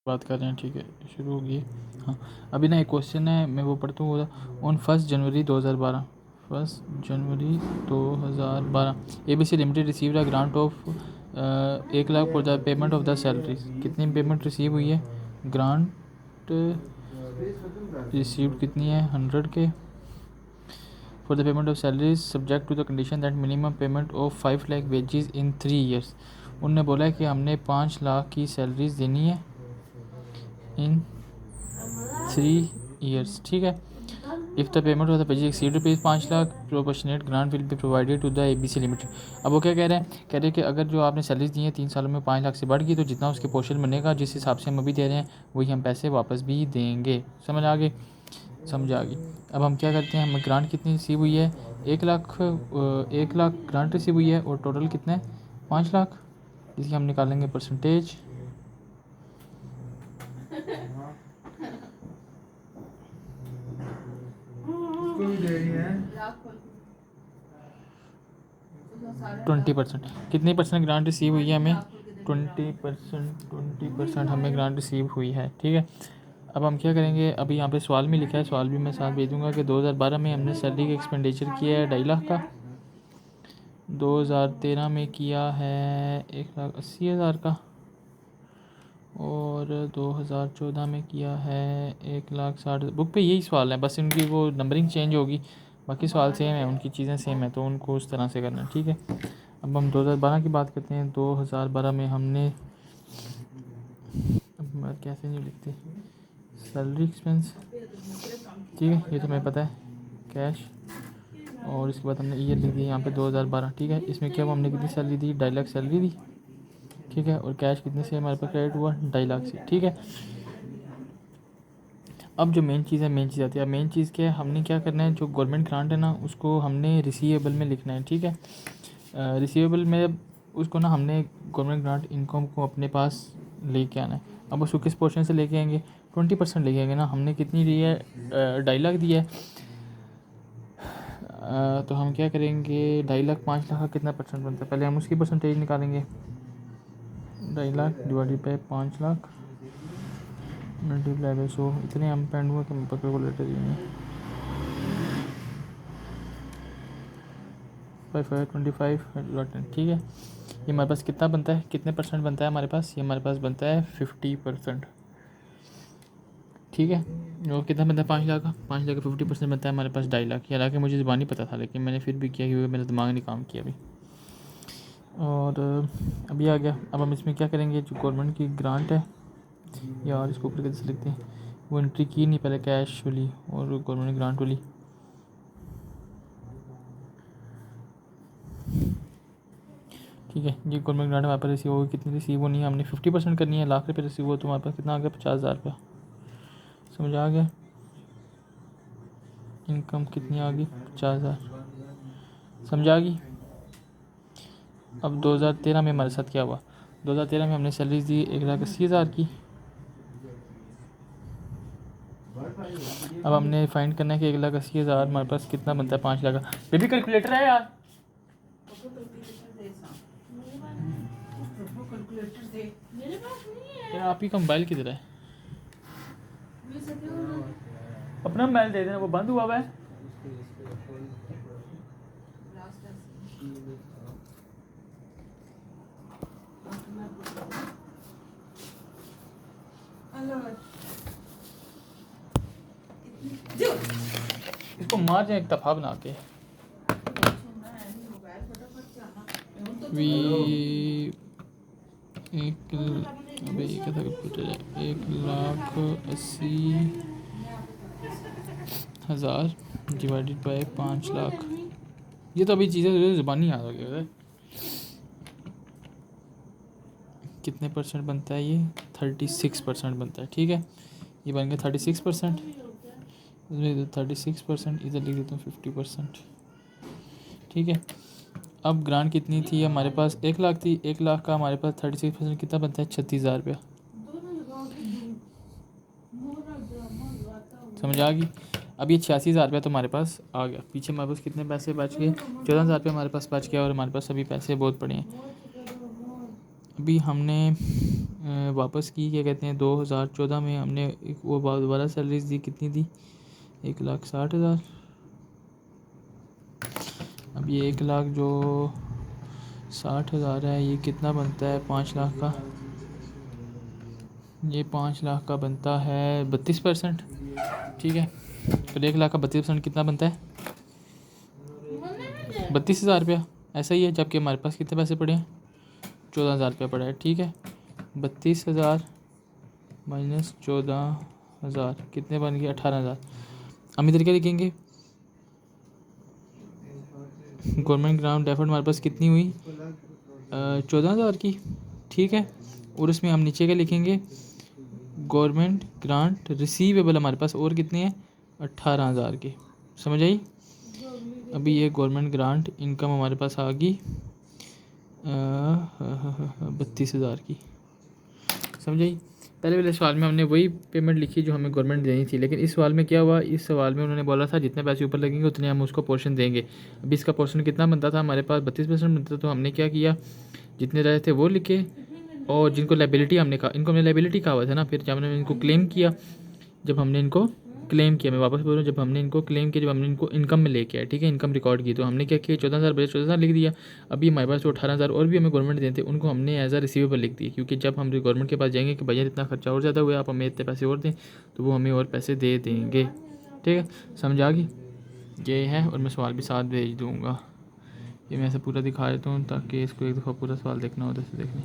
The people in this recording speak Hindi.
बात कर रहे हैं, ठीक है, शुरू होगी। हाँ, अभी ना एक क्वेश्चन है, मैं वो पढ़ता हूँ। On 1 January 2012, 1 January 2012 ABC limited received a grant of 1 lakh for the payment of the salaries. कितनी पेमेंट रिसीव हुई है? ग्रांट रिसीव्ड कितनी है? 100K for the payment of salaries subject to the condition that minimum payment of 5 lakh wages in 3 years. उनने बोला है कि हमने 5 लाख की सैलरीज देनी है इन 3 ईयर्स, ठीक है। If the payment of the wages exceed rupees 5 lakh, proportionate grant will be provided to the ABC limited. अब वो क्या कह रहे हैं? कह रहे हैं कि अगर जो आपने सैलरीज दी है 3 सालों में 5 लाख से बढ़ गई तो जितना उसके पोर्शन बनेगा, जिस हिसाब से हम अभी दे रहे हैं, वही हम पैसे वापस भी देंगे। समझ आ गई? समझ आ गई। अब हम क्या करते हैं, हमें ग्रांट कितनी रिसीव हुई है? 1 लाख ग्रांट रिसीव हुई है और टोटल कितना है? 5 लाख। इसकी हम निकालेंगे परसेंटेज। इसको भी दे रही है 20%। कितनी परसेंट ग्रांट रिसीव हुई है हमें? 20% हमें ग्रांट रिसीव हुई है, ठीक है। अब हम क्या करेंगे, अभी यहाँ पे सवाल में लिखा है, सवाल भी मैं साथ भेज दूँगा कि 2012 में हमने सैलरी का एक्सपेंडिचर किया है 2.5 लाख का, 2013 में किया है 1,80,000 का, और 2014 में किया है 1,60,000। बुक पे यही सवाल है, बस इनकी वो नंबरिंग चेंज होगी, बाकी सवाल सेम है, उनकी चीज़ें सेम है, तो उनको उस तरह से करना है, ठीक है। अब हम 2012 की बात करते हैं। 2012 में हमने, अब मैं कैसे नहीं लिखती, सैलरी एक्सपेंस, ठीक है, ये तो हमें पता है, कैश, और इसके बाद हमने ईयर लिख दी यहाँ पे 2012, ठीक है। इसमें क्या हुआ, हमने कितनी सैलरी दी? 2.5 लाख सैलरी दी, ठीक है, और कैश कितने से हमारे पास क्रेडिट हुआ? 2.5 लाख से, ठीक है। अब जो मेन चीज़ है, मेन चीज़ आती है। अब मेन चीज़ क्या है, हमने क्या करना है, जो गवर्नमेंट ग्रांट है ना, उसको हमने रिसीवेबल में लिखना है, ठीक है। रिसीवेबल में उसको ना हमने गवर्नमेंट ग्रांट इनकम को अपने पास लेके आना है। अब उसको किस पोर्शन से लेके आएंगे? 20% लेके आएंगे ना। हमने कितनी दी है? 2.5 लाख दी है। तो हम क्या करेंगे, 2.5 लाख 5 लाख का कितना परसेंट बनता है, पहले हम उसकी परसेंटेज निकालेंगे। 2.5 lakh divided by 5 lakh multiply by 100, इतने हम पेंड हुआ कि हम कैलकुलेटर ही नहीं। 525, ठीक है। ये हमारे पास कितना बनता है, कितने परसेंट बनता है हमारे पास? ये हमारे पास बनता है 50%, ठीक है। और कितना बनता है 5 लाख का? 5 लाख का 50% बनता है हमारे पास 2.5 लाख। हालांकि मुझे ज़बानी पता था, लेकिन मैंने फिर भी किया क्योंकि मेरा दिमाग नहीं काम किया अभी। और अभी आ गया। अब हम इसमें क्या करेंगे, जो गवर्नमेंट की ग्रांट है, यार इसको ऊपर कैसे लिखते हैं, वो एंट्री की नहीं पहले, कैश वाली और गवर्नमेंट ग्रांट वाली, ठीक है। ये गवर्नमेंट ग्रांट हमारे पास रिसीव होगी, कितनी रिसीव होनी है? हमने 50% करनी है। लाख रुपये रिसीव हो तो हमारे पास कितना आ गया? 50,000 रुपया। समझ आ गया? इनकम कितनी आ गई? 50,000। समझ आ गई? अब 2013 में हमारे साथ क्या हुआ? 2013 में हमने सैलरीज दी 1,80,000 की। अब हमने फाइंड करना है कि 1,80,000 हमारे पास कितना बनता है 5 लाख का। बेबी कैलकुलेटर है यार, यार आप ही का मोबाइल किधर है? अपना मोबाइल दे देना, वो बंद हुआ हुआ है। इसको मार जाए एक दफा बना के। वी एक, अबे ये क्या था कंप्यूटर है, 1,80,000 डिवाइडेड बाय 5 लाख। ये तो अभी चीज़ें ज़बानी याद हो गया। कितने परसेंट बनता है ये? 36% बनता है, ठीक है। ये बन गया 36%, इसमें 36%, इधर लिख देता हूँ 50%, ठीक है। अब ग्रांट कितनी थी हमारे पास? 1 लाख थी। 1 लाख का हमारे पास 36% कितना बनता है? 36,000 रुपया। समझ आ गई? अब ये 86,000 रुपया तो हमारे पास आ गया। पीछे हमारे पास कितने पैसे बच गए? 14,000 रुपये हमारे पास बच गया, और हमारे पास अभी पैसे बहुत पड़े हैं। अभी हमने हमें वापस की, क्या कहते हैं 2014 में हमने वो दोबारा सैलरीज दी, कितनी दी 1,60,000। अब ये 1,00,000 जो 60,000 है, ये कितना बनता है 5 लाख का? ये 5 लाख का बनता है 32%। ठीक है, तो 1,00,000 का 32% कितना बनता है? 32,000 रुपया। ऐसा ही है, जबकि हमारे पास कितने पैसे पड़े हैं? 14,000 रुपया पड़ा है। ठीक है, 32,000 माइनस 14,000 कितने बन गए? 18,000। हम इधर क्या लिखेंगे? गवर्नमेंट ग्रांट डेफर्ड हमारे पास कितनी हुई? 14,000 की। ठीक है, और उसमें हम नीचे क्या लिखेंगे? गवर्नमेंट ग्रांट रिसीवेबल हमारे पास और कितने हैं? 18,000 के। समझ आई? अभी ये गवर्नमेंट ग्रांट इनकम हमारे पास आ गई 32,000 की। समझ आई? पहले वाले सवाल में हमने वही पेमेंट लिखी जो हमें गवर्नमेंट देनी थी, लेकिन इस सवाल में क्या हुआ? इस सवाल में उन्होंने बोला था जितने पैसे ऊपर लगेंगे उतने हम उसको पोर्शन देंगे। अभी इसका पोर्शन कितना बनता था? हमारे पास 32% बनता था। तो हमने क्या किया, जितने रहे थे वो लिखे, और जिनको लाइबिलिटी हमने कहा, इनको हमने लाइबिलिटी कहा हुआ था ना, फिर जब हमने इनको क्लेम किया, जब हमने इनको क्लेम किया, मैं वापस बोल रहा हूँ, जब हमने इनको क्लेम किया, जब हमने इनको इनकम में लेके आए, ठीक है, इनकम रिकॉर्ड की, तो हमने क्या किया? 14,000 बजे 14,000 लिख दिया। अभी हमारे पास जो 18,000 और भी हमें गवर्नमेंट देते, उनको हमने एज अ रिसीवेबल लिख दिया, क्योंकि जब हम गवर्नमेंट के पास जाएंगे कि भैया इतना खर्चा और ज़्यादा हुआ है, आप हमें इतने पैसे और दें, तो वो हमें और पैसे दे देंगे। ठीक है, समझ आ गई? ये है, और मैं सवाल भी साथ भेज दूँगा। ये मैं ऐसे पूरा दिखा देता हूँ ताकि इसको एक दफ़ा पूरा सवाल देखना हो तो देख लें।